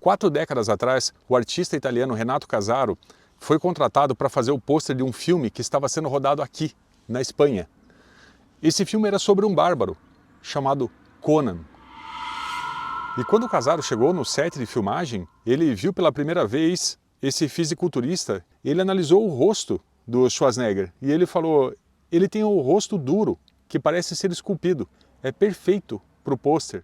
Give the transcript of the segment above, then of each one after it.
4 décadas atrás, o artista italiano Renato Casaro foi contratado para fazer o pôster de um filme que estava sendo rodado aqui, na Espanha. Esse filme era sobre um bárbaro, chamado Conan. E quando o Casaro chegou no set de filmagem, ele viu pela primeira vez esse fisiculturista, ele analisou o rosto do Schwarzenegger e ele falou, ele tem o rosto duro, que parece ser esculpido, é perfeito para o pôster.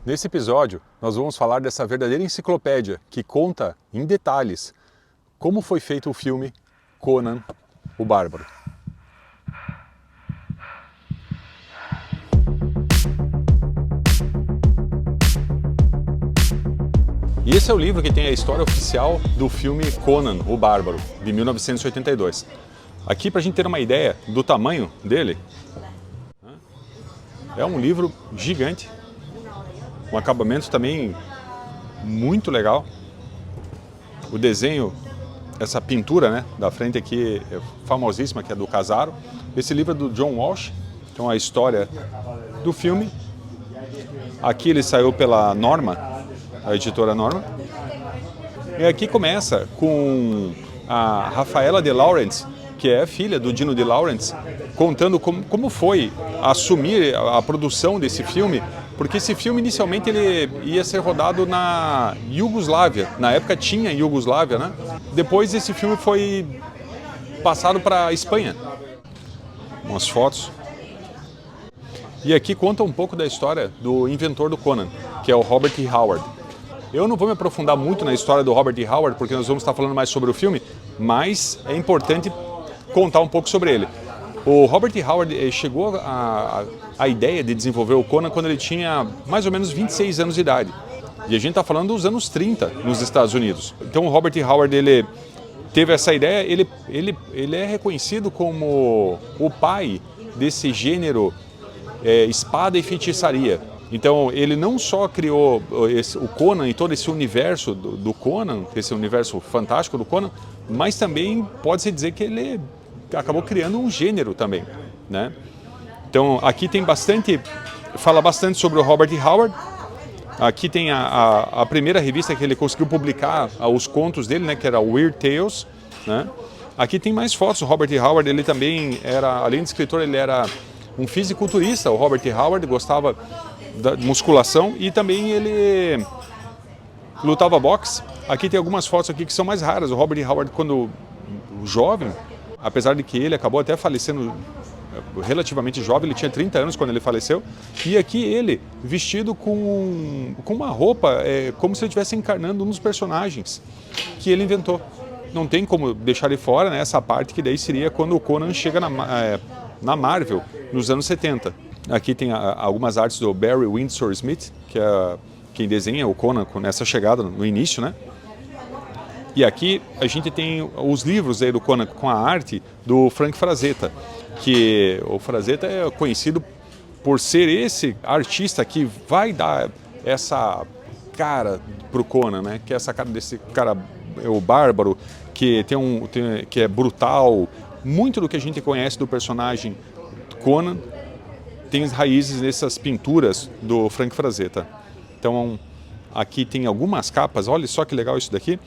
Nesse episódio, nós vamos falar dessa verdadeira enciclopédia que conta em detalhes como foi feito o filme Conan, o Bárbaro. E esse é o livro que tem a história oficial do filme Conan, o Bárbaro, de 1982. Aqui, para a gente ter uma ideia do tamanho dele, é um livro gigante, um acabamento também muito legal. O desenho, essa pintura, né, da frente aqui é famosíssima, que é do Casaro. Esse livro é do John Walsh, então a história do filme. Aqui ele saiu pela Norma, a editora Norma. E aqui começa com a Rafaela de Laurentiis, que é filha do Dino de Laurentiis, contando como foi assumir a produção desse filme, porque esse filme inicialmente ele ia ser rodado na Iugoslávia, na época tinha Iugoslávia, né? Depois esse filme foi passado para a Espanha. Umas fotos. E aqui conta um pouco da história do inventor do Conan, que é o Robert E. Howard. Eu não vou me aprofundar muito na história do Robert E. Howard, porque nós vamos estar falando mais sobre o filme, mas é importante contar um pouco sobre ele. O Robert E. Howard chegou à ideia de desenvolver o Conan quando ele tinha mais ou menos 26 anos de idade. E a gente está falando dos anos 30 nos Estados Unidos. Então o Robert E. Howard ele teve essa ideia, ele é reconhecido como o pai desse gênero espada e feitiçaria. Então ele não só criou o Conan e todo esse universo do Conan, esse universo fantástico do Conan, mas também pode-se dizer que ele acabou criando um gênero também, né? Então aqui tem fala bastante sobre o Robert E. Howard. Aqui tem a primeira revista que ele conseguiu publicar os contos dele, né, que era Weird Tales, né? Aqui tem mais fotos. O Robert E. Howard, ele também era, além de escritor, ele era um fisiculturista. O Robert E. Howard gostava da musculação e também ele lutava boxe. Aqui tem algumas fotos aqui que são mais raras. O Robert E. Howard, quando jovem, apesar de que ele acabou até falecendo relativamente jovem, ele tinha 30 anos quando ele faleceu, e aqui ele vestido com uma roupa como se ele estivesse encarnando um dos personagens que ele inventou. Não tem como deixar de fora, né, essa parte que daí seria quando o Conan chega na Marvel, nos anos 70. Aqui tem algumas artes do Barry Windsor Smith, que é quem desenha o Conan nessa chegada no início, né? E aqui a gente tem os livros aí do Conan com a arte do Frank Frazetta, que o Frazetta é conhecido por ser esse artista que vai dar essa cara pro Conan, né? Que é essa cara desse cara, o bárbaro, que que é brutal. Muito do que a gente conhece do personagem Conan tem as raízes nessas pinturas do Frank Frazetta. Então aqui tem algumas capas, olha só que legal isso daqui.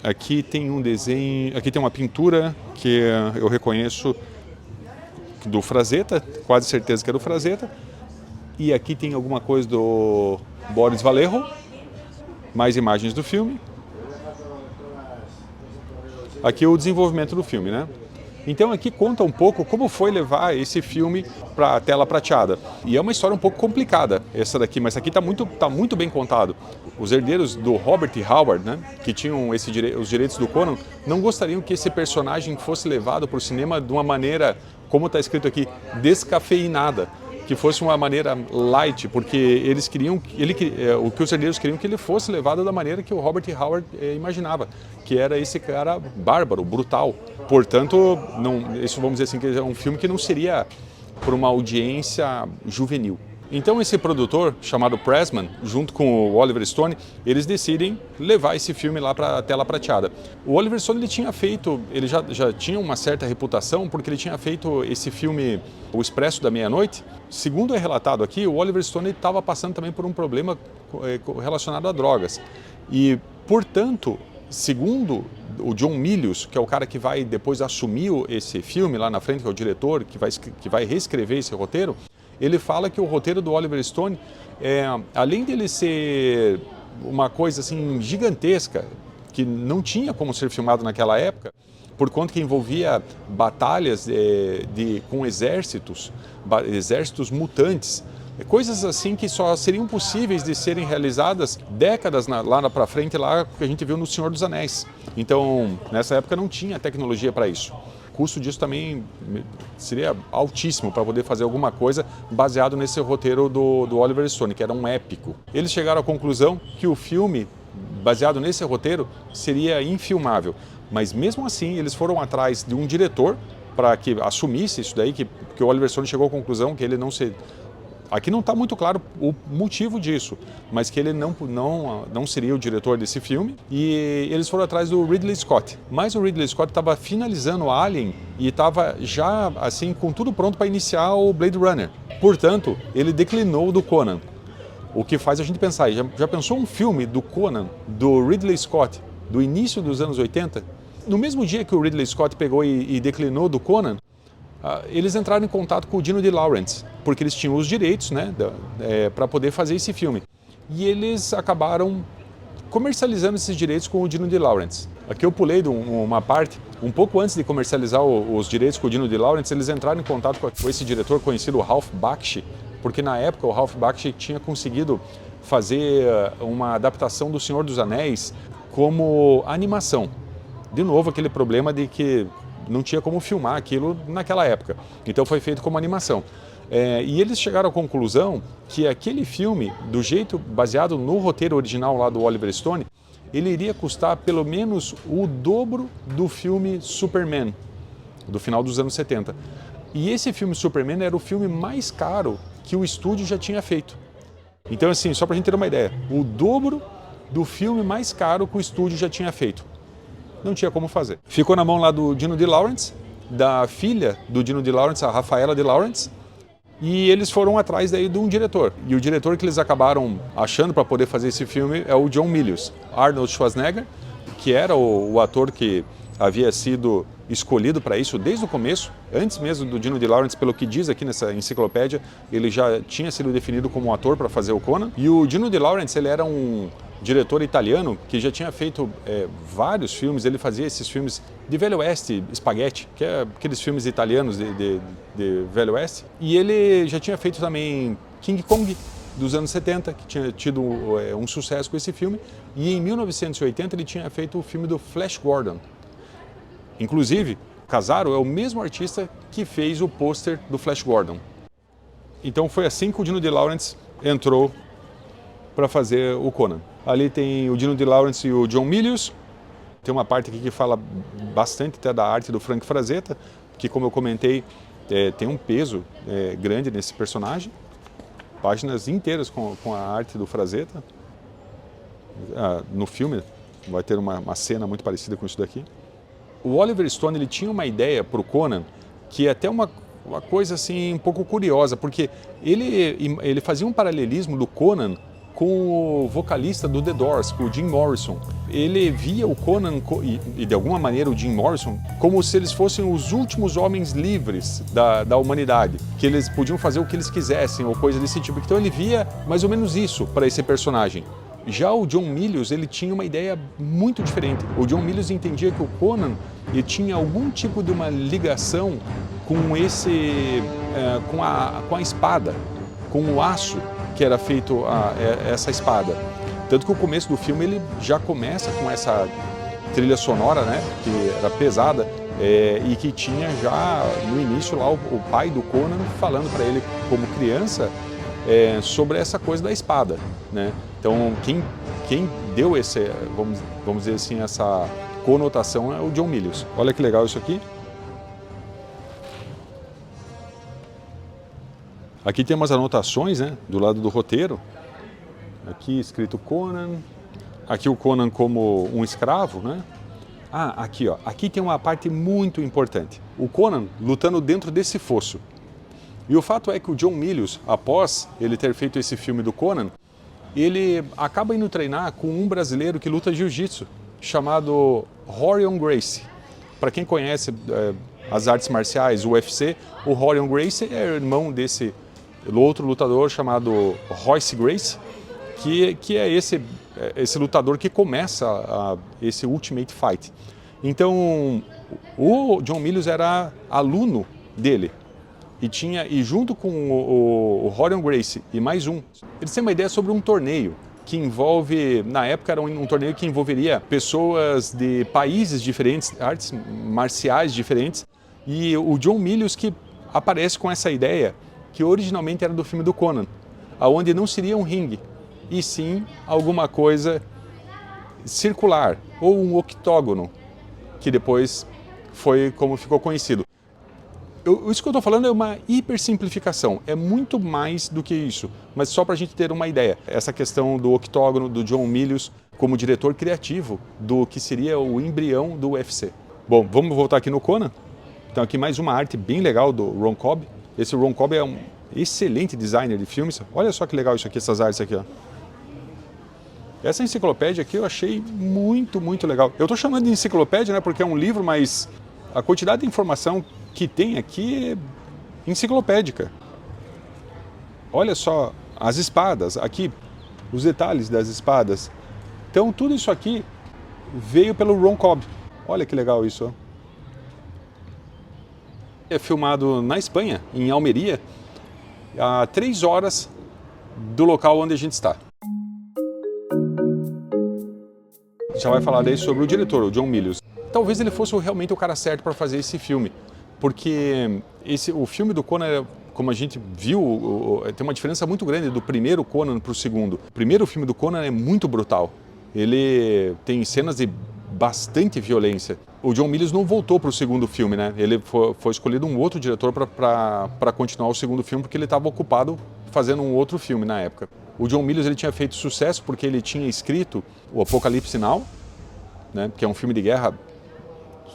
Aqui tem um desenho, aqui tem uma pintura que eu reconheço do Frazetta, quase certeza que é do Frazetta. E aqui tem alguma coisa do Boris Vallejo, mais imagens do filme. Aqui o desenvolvimento do filme, né? Então aqui conta um pouco como foi levar esse filme para a tela prateada. E é uma história um pouco complicada essa daqui, mas aqui está muito bem contado. Os herdeiros do Robert E. Howard, né, que tinham os direitos do Conan, não gostariam que esse personagem fosse levado para o cinema de uma maneira, como está escrito aqui, descafeinada, que fosse uma maneira light, porque eles queriam, o que os herdeiros queriam que ele fosse levado da maneira que o Robert E. Howard imaginava, que era esse cara bárbaro, brutal. Portanto, isso vamos dizer assim, que é um filme que não seria para uma audiência juvenil. Então esse produtor, chamado Pressman, junto com o Oliver Stone, eles decidem levar esse filme lá para a tela prateada. O Oliver Stone ele já tinha uma certa reputação porque ele tinha feito esse filme O Expresso da Meia-Noite. Segundo é relatado aqui, o Oliver Stone estava passando também por um problema relacionado a drogas. E, portanto, segundo o John Milius, que é o cara que vai depois assumir esse filme lá na frente, que é o diretor, que vai reescrever esse roteiro, ele fala que o roteiro do Oliver Stone, além dele ser uma coisa assim gigantesca, que não tinha como ser filmado naquela época, por conta que envolvia batalhas com exércitos mutantes, coisas assim que só seriam possíveis de serem realizadas décadas lá para frente, lá que a gente viu no Senhor dos Anéis. Então, nessa época não tinha tecnologia para isso. O custo disso também seria altíssimo para poder fazer alguma coisa baseado nesse roteiro do Oliver Stone, que era um épico. Eles chegaram à conclusão que o filme, baseado nesse roteiro, seria infilmável. Mas mesmo assim, eles foram atrás de um diretor para que assumisse isso daí, que o Oliver Stone chegou à conclusão que ele não se... Aqui não está muito claro o motivo disso, mas que ele não seria o diretor desse filme, e eles foram atrás do Ridley Scott. Mas o Ridley Scott estava finalizando o Alien e estava já assim com tudo pronto para iniciar o Blade Runner. Portanto, ele declinou do Conan. O que faz a gente pensar, já pensou um filme do Conan, do Ridley Scott, do início dos anos 80? No mesmo dia que o Ridley Scott pegou e declinou do Conan, eles entraram em contato com o Dino De Laurentiis, porque eles tinham os direitos, né, para poder fazer esse filme. E eles acabaram comercializando esses direitos com o Dino De Laurentiis. Aqui eu pulei uma parte, um pouco antes de comercializar os direitos com o Dino De Laurentiis, eles entraram em contato com esse diretor conhecido, o Ralph Bakshi, porque na época o Ralph Bakshi tinha conseguido fazer uma adaptação do Senhor dos Anéis como animação. De novo, aquele problema de que não tinha como filmar aquilo naquela época. Então foi feito como animação. E eles chegaram à conclusão que aquele filme, do jeito baseado no roteiro original lá do Oliver Stone, ele iria custar pelo menos o dobro do filme Superman, do final dos anos 70. E esse filme Superman era o filme mais caro que o estúdio já tinha feito. Então assim, só para a gente ter uma ideia, o dobro do filme mais caro que o estúdio já tinha feito. Não tinha como fazer. Ficou na mão lá do Dino De Laurentiis, da filha do Dino De Laurentiis, a Rafaela De Laurentiis, e eles foram atrás daí de um diretor. E o diretor que eles acabaram achando para poder fazer esse filme é o John Milius. Arnold Schwarzenegger, que era o ator que havia sido escolhido para isso desde o começo, antes mesmo do Dino De Laurentiis, pelo que diz aqui nessa enciclopédia, ele já tinha sido definido como um ator para fazer o Conan. E o Dino De Laurentiis, ele era um diretor italiano que já tinha feito vários filmes. Ele fazia esses filmes de Velho Oeste, Spaghetti, que é aqueles filmes italianos de Velho Oeste. E ele já tinha feito também King Kong, dos anos 70, que tinha tido um sucesso com esse filme. E em 1980 ele tinha feito o filme do Flash Gordon. Inclusive, Casaro é o mesmo artista que fez o pôster do Flash Gordon. Então foi assim que o Dino De Laurentiis entrou para fazer o Conan. Ali tem o Dino De Laurentiis e o John Milius. Tem uma parte aqui que fala bastante até da arte do Frank Frazetta, que, como eu comentei, tem um peso grande nesse personagem. Páginas inteiras com a arte do Frazetta. No filme vai ter uma cena muito parecida com isso daqui. O Oliver Stone, ele tinha uma ideia para o Conan que é até uma coisa assim um pouco curiosa, porque ele fazia um paralelismo do Conan com o vocalista do The Doors, com o Jim Morrison. Ele via o Conan e de alguma maneira o Jim Morrison como se eles fossem os últimos homens livres da humanidade, que eles podiam fazer o que eles quisessem ou coisa desse tipo. Então ele via mais ou menos isso para esse personagem. Já o John Milius, ele tinha uma ideia muito diferente. O John Milius entendia que o Conan ele tinha algum tipo de uma ligação com com a espada, com o aço que era feito essa espada. Tanto que o começo do filme ele já começa com essa trilha sonora, né, que era pesada, e que tinha já no início lá o pai do Conan falando para ele como criança sobre essa coisa da espada, né? Então quem deu vamos dizer assim, essa conotação é o John Milius. Olha que legal isso aqui. Aqui tem umas anotações, né, do lado do roteiro. Aqui escrito Conan. Aqui o Conan como um escravo, né? Ah, aqui, ó. Aqui tem uma parte muito importante. O Conan lutando dentro desse fosso. E o fato é que o John Milius, após ele ter feito esse filme do Conan, ele acaba indo treinar com um brasileiro que luta jiu-jitsu, chamado Rorion Gracie. Para quem conhece as artes marciais, o UFC, o Rorion Gracie é irmão desse outro lutador chamado Royce Gracie, que é esse lutador que começa esse Ultimate Fight. Então, o John Milius era aluno dele. E junto com o Rorion Gracie e mais um, eles têm uma ideia sobre um torneio que envolve, na época era um torneio que envolveria pessoas de países diferentes, artes marciais diferentes, e o John Milius que aparece com essa ideia que originalmente era do filme do Conan, aonde não seria um ringue, e sim alguma coisa circular, ou um octógono, que depois foi como ficou conhecido. Isso que eu estou falando é uma hipersimplificação, é muito mais do que isso, mas só para a gente ter uma ideia. Essa questão do octógono, do John Milius como diretor criativo do que seria o embrião do UFC. Bom, vamos voltar aqui no Conan. Então aqui mais uma arte bem legal do Ron Cobb. Esse Ron Cobb é um excelente designer de filmes. Olha só que legal isso aqui, essas artes aqui, ó. Essa enciclopédia aqui eu achei muito, muito legal. Eu estou chamando de enciclopédia, né, porque é um livro, mas a quantidade de informação que tem aqui é enciclopédica. Olha só as espadas, aqui os detalhes das espadas. Então tudo isso aqui veio pelo Ron Cobb. Olha que legal isso. Ó. É filmado na Espanha, em Almeria, a 3 horas do local onde a gente está. Já vai falar daí sobre o diretor, o John Milius. Talvez ele fosse realmente o cara certo para fazer esse filme, porque o filme do Conan, como a gente viu, tem uma diferença muito grande do primeiro Conan para o segundo. O primeiro filme do Conan é muito brutal. Ele tem cenas de bastante violência. O John Milius não voltou para o segundo filme, né? Ele foi escolhido um outro diretor para continuar o segundo filme, porque ele estava ocupado fazendo um outro filme na época. O John Milius ele tinha feito sucesso porque ele tinha escrito o Apocalipse Now, né? Que é um filme de guerra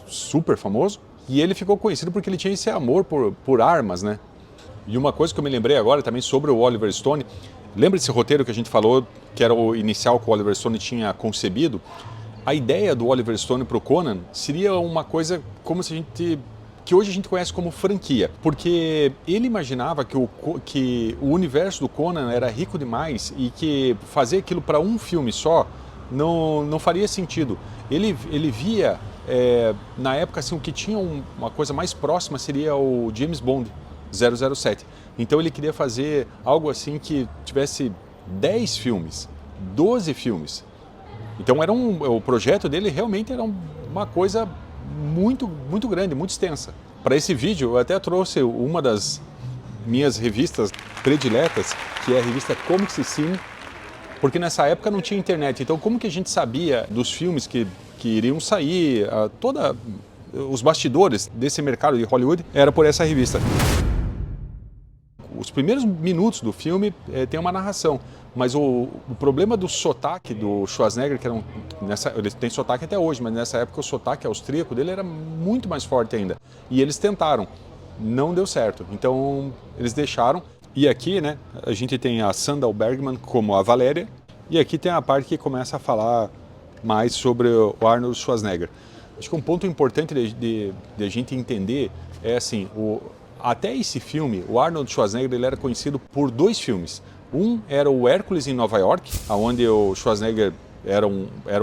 super famoso. E ele ficou conhecido porque ele tinha esse amor por armas, né? E uma coisa que eu me lembrei agora também sobre o Oliver Stone, lembra desse roteiro que a gente falou, que era o inicial que o Oliver Stone tinha concebido? A ideia do Oliver Stone para o Conan seria uma coisa como se que hoje a gente conhece como franquia, porque ele imaginava que o universo do Conan era rico demais e que fazer aquilo para um filme só não faria sentido. Ele via, na época, assim, o que tinha uma coisa mais próxima seria o James Bond 007. Então ele queria fazer algo assim que tivesse 10 filmes, 12 filmes. Então o projeto dele realmente era uma coisa muito, muito grande, muito extensa. Para esse vídeo eu até trouxe uma das minhas revistas prediletas, que é a revista Comics Scene, porque nessa época não tinha internet. Então como que a gente sabia dos filmes que iriam sair, os bastidores desse mercado de Hollywood, era por essa revista. Os primeiros minutos do filme tem uma narração, mas o problema do sotaque do Schwarzenegger, que ele tem sotaque até hoje, mas nessa época o sotaque austríaco dele era muito mais forte ainda. E eles tentaram, não deu certo, então eles deixaram. E aqui, né, a gente tem a Sandahl Bergman como a Valéria, e aqui tem a parte que começa a falar mais sobre o Arnold Schwarzenegger. Acho que um ponto importante de a gente entender é assim, até esse filme, o Arnold Schwarzenegger ele era conhecido por 2 filmes. Um era o Hércules em Nova York, onde o Schwarzenegger era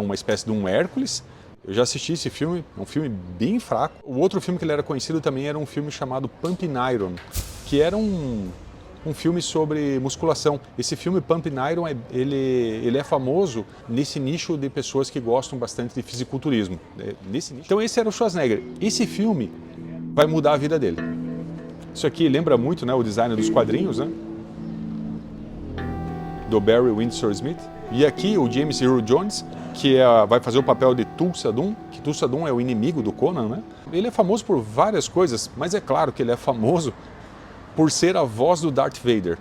uma espécie de um Hércules. Eu já assisti esse filme, é um filme bem fraco. O outro filme que ele era conhecido também era um filme chamado Pumping Iron, que era um filme sobre musculação. Esse filme Pumping Iron, ele é famoso nesse nicho de pessoas que gostam bastante de fisiculturismo. Nesse nicho. Então esse era o Schwarzenegger. Esse filme vai mudar a vida dele. Isso aqui lembra muito, né, o design dos quadrinhos, né, do Barry Windsor Smith. E aqui o James Earl Jones, que vai fazer o papel de Tulsa Doom, que Tulsa Doom é o inimigo do Conan, né? Ele é famoso por várias coisas, mas é claro que ele é famoso por ser a voz do Darth Vader.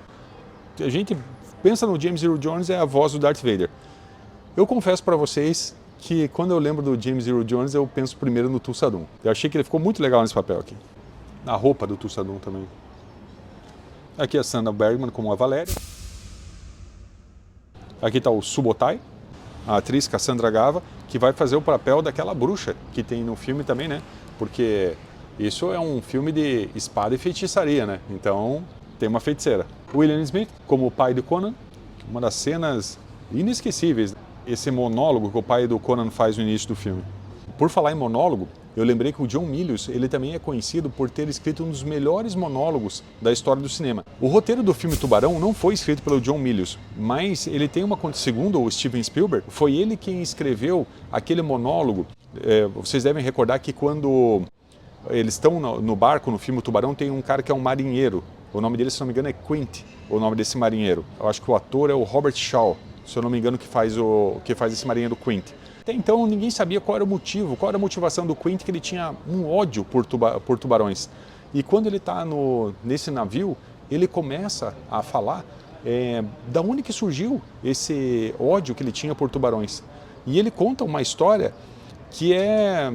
A gente pensa no James Earl Jones, é a voz do Darth Vader. Eu confesso para vocês que quando eu lembro do James Earl Jones, eu penso primeiro no Tulsa Doom. Eu achei que ele ficou muito legal nesse papel aqui. A roupa do Tulsa Doom também. Aqui a Sanaa Bergman como a Valéria. Aqui está o Subotai, a atriz Cassandra Gava, que vai fazer o papel daquela bruxa que tem no filme também, né? Porque isso é um filme de espada e feitiçaria, né? Então tem uma feiticeira. William Smith como o pai do Conan, uma das cenas inesquecíveis. Esse monólogo que o pai do Conan faz no início do filme. Por falar em monólogo, eu lembrei que o John Milius, ele também é conhecido por ter escrito um dos melhores monólogos da história do cinema. O roteiro do filme Tubarão não foi escrito pelo John Milius, mas ele tem segundo o Steven Spielberg, foi ele quem escreveu aquele monólogo. Vocês devem recordar que quando eles estão no barco, no filme Tubarão, tem um cara que é um marinheiro. O nome dele, se não me engano, é Quint, o nome desse marinheiro. Eu acho que o ator é o Robert Shaw, se eu não me engano, que faz esse marinheiro Quint. Até então ninguém sabia qual era o motivo, qual era a motivação do Quint, que ele tinha um ódio por tubarões. E quando ele está nesse navio, ele começa a falar da onde que surgiu esse ódio que ele tinha por tubarões. E ele conta uma história que é,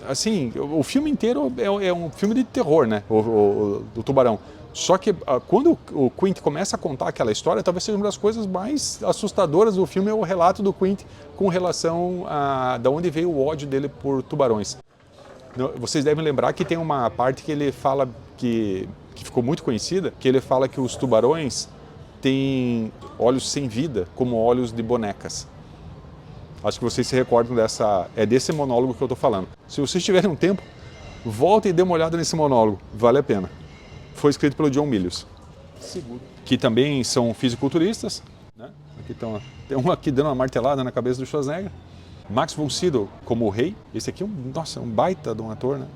assim, o filme inteiro é um filme de terror, né, o Tubarão. Só que quando o Quint começa a contar aquela história, talvez seja uma das coisas mais assustadoras do filme, é o relato do Quint com relação a de onde veio o ódio dele por tubarões. Vocês devem lembrar que tem uma parte que ele fala, que ficou muito conhecida, que ele fala que os tubarões têm olhos sem vida, como olhos de bonecas. Acho que vocês se recordam desse monólogo que eu estou falando. Se vocês tiverem um tempo, voltem e dê uma olhada nesse monólogo, vale a pena. Foi escrito pelo John Milius, que também são fisiculturistas, né? Tem um aqui dando uma martelada na cabeça do Schwarzenegger. Max von Sydow como o rei. Esse aqui é um baita de um ator, né?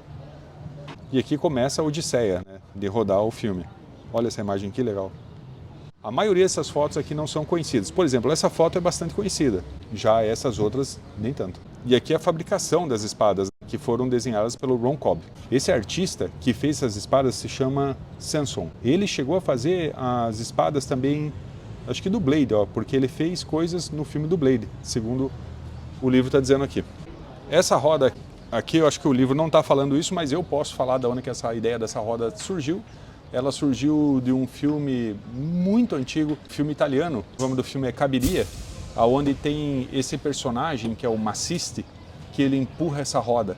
E aqui começa a odisseia, né, de rodar o filme. Olha essa imagem que legal. A maioria dessas fotos aqui não são conhecidas. Por exemplo, essa foto é bastante conhecida, já essas outras nem tanto. E aqui a fabricação das espadas, que foram desenhadas pelo Ron Cobb. Esse artista que fez essas espadas se chama Samson. Ele chegou a fazer as espadas também, acho que do Blade, porque ele fez coisas no filme do Blade, segundo o livro está dizendo aqui. Essa roda aqui, eu acho que o livro não está falando isso, mas eu posso falar de onde que essa ideia dessa roda surgiu. Ela surgiu de um filme muito antigo, filme italiano. O nome do filme é Cabiria, onde tem esse personagem que é o Maciste, que ele empurra essa roda.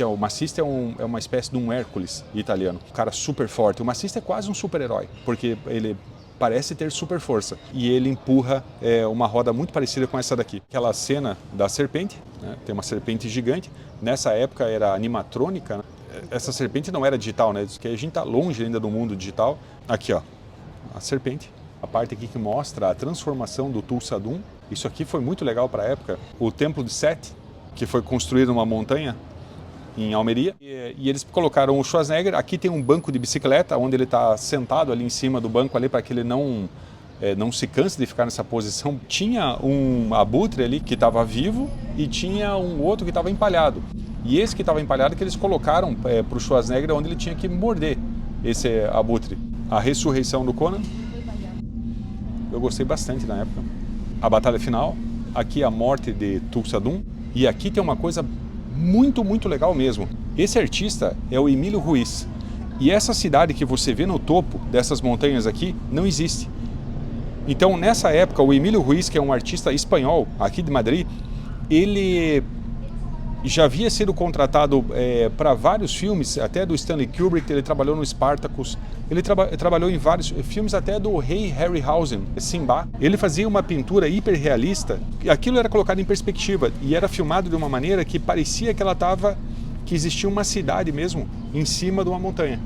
O Maciste é uma espécie de um Hércules italiano, um cara super forte. O Maciste é quase um super-herói, porque ele parece ter super força. E ele empurra uma roda muito parecida com essa daqui. Aquela cena da serpente, né? Tem uma serpente gigante. Nessa época era animatrônica, né? Essa serpente não era digital, né? Porque a gente está longe ainda do mundo digital. Aqui, ó, a serpente. A parte aqui que mostra a transformação do Tulsa Doom. Isso aqui foi muito legal para a época. O Templo de Sete, que foi construído numa montanha em Almeria. E eles colocaram o Schwarzenegger. Aqui tem um banco de bicicleta, onde ele está sentado ali em cima do banco ali para que ele não se canse de ficar nessa posição. Tinha um abutre ali que estava vivo e tinha um outro que estava empalhado. E esse que estava empalhado que eles colocaram para o Schwarzenegger onde ele tinha que morder esse abutre. A ressurreição do Conan. Eu gostei bastante na época. A batalha final. Aqui a morte de Tulsa Doom. E aqui tem uma coisa muito, muito legal mesmo. Esse artista é o Emílio Ruiz. E essa cidade que você vê no topo dessas montanhas aqui não existe. Então, nessa época, o Emílio Ruiz, que é um artista espanhol aqui de Madrid, ele já havia sido contratado para vários filmes, até do Stanley Kubrick. Ele trabalhou no Spartacus, ele trabalhou em vários filmes, até do rei Harryhausen, Simba. Ele fazia uma pintura hiperrealista, e aquilo era colocado em perspectiva, e era filmado de uma maneira que parecia que existia uma cidade mesmo, em cima de uma montanha.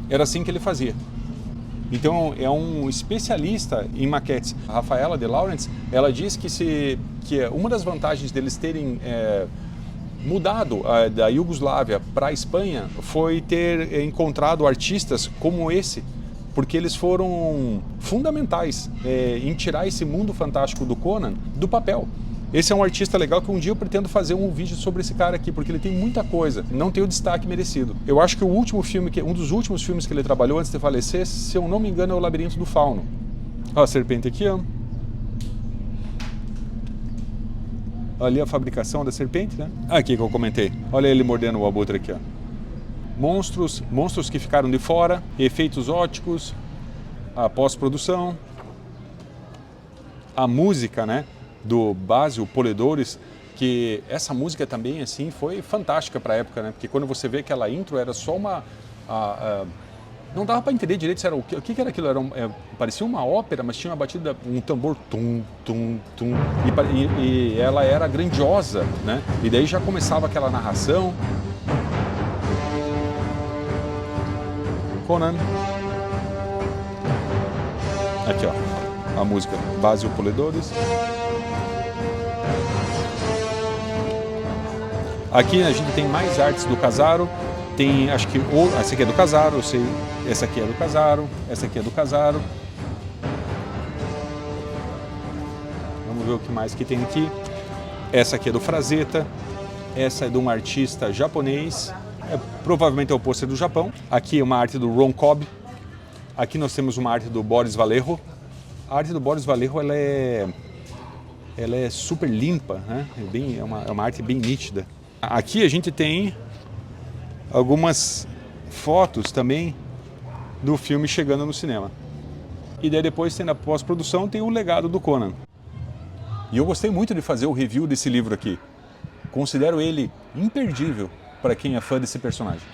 Era assim que ele fazia. Então, é um especialista em maquetes. A Rafaela de Laurents, ela diz que uma das vantagens deles terem mudado da Iugoslávia para a Espanha foi ter encontrado artistas como esse, porque eles foram fundamentais em tirar esse mundo fantástico do Conan do papel. Esse é um artista legal que um dia eu pretendo fazer um vídeo sobre esse cara aqui, porque ele tem muita coisa, não tem o destaque merecido. Eu acho que um dos últimos filmes que ele trabalhou antes de falecer, se eu não me engano, é O Labirinto do Fauno. Ó, a serpente aqui, ó. Ali a fabricação da serpente, né? Aqui que eu comentei. Olha ele mordendo o abutre aqui, ó. Monstros que ficaram de fora, efeitos óticos, a pós-produção, a música, né? Do Basil Poledouris, que essa música também assim foi fantástica para a época, né? Porque quando você vê aquela intro era só uma não dava para entender direito se era o que era aquilo, parecia uma ópera, mas tinha uma batida, um tambor tum tum tum e ela era grandiosa, né? E daí já começava aquela narração. Conan. Aqui, ó, a música Basil Poledouris. Aqui a gente tem mais artes do Casaro, tem, acho que, essa aqui é do Casaro, eu sei, essa aqui é do Casaro, essa aqui é do Casaro. Vamos ver o que mais que tem aqui. Essa aqui é do Frazetta, essa é de um artista japonês, provavelmente é o pôster do Japão. Aqui é uma arte do Ron Cobb, aqui nós temos uma arte do Boris Vallejo. A arte do Boris Vallejo, ela é super limpa, né? É uma arte bem nítida. Aqui a gente tem algumas fotos também do filme chegando no cinema. E daí depois tem na pós-produção tem o legado do Conan. E eu gostei muito de fazer o review desse livro aqui. Considero ele imperdível para quem é fã desse personagem.